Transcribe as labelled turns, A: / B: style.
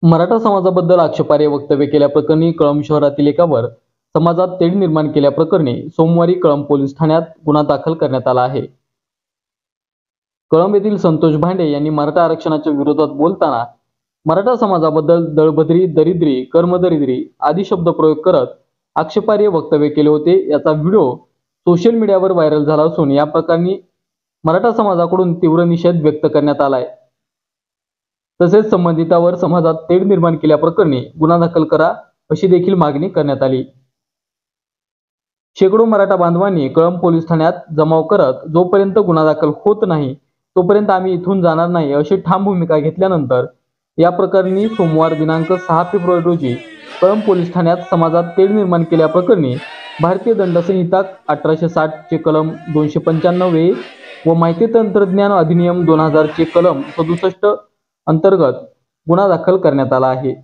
A: मराठा समाजाबद्दल आक्षेपार्ह वक्तव्य केल्याप्रकरणी कळंब शहरातील एकावर समाजात तेढ निर्माण केल्याप्रकरणी सोमवारी कळंब पोलीस ठाण्यात गुन्हा दाखल करण्यात आला आहे। कळंब येथील संतोष भांडे यांनी मराठा आरक्षणाच्या विरोधात बोलताना मराठा समाजाबद्दल दळभद्री, दरिद्री, कर्मदरिद्री आदी शब्द प्रयोग करत आक्षेपार्ह वक्तव्य केले होते। याचा व्हिडिओ सोशल मीडियावर व्हायरल झाला असून या प्रकरणी मराठा समाजाकडून तीव्र निषेध व्यक्त करण्यात आला आहे। तसेच संबंधितावर समाजात तेढ निर्माण केल्याप्रकरणी गुन्हा दाखल करा अशी देखील मागणी करण्यात आली। शेकडो मराठा बांधवांनी कळंब पोलीस ठाण्यात जमाव करत जोपर्यंत गुन्हा दाखल होत नाही तोपर्यंत आम्ही इथून जाणार नाही अशी ठाम भूमिका घेतल्यानंतर या प्रकरणी सोमवार दिनांक 6 फेब्रुवारी रोजी कळंब पोलीस ठाण्यात समाजात तेढ निर्माण केल्याप्रकरणी भारतीय दंड संहिता 1860 चे कलम 295 ए व माहिती तंत्रज्ञान अधिनियम 2000 चे कलम 67 अंतर्गत गुन्हा दाखल करण्यात आला आहे।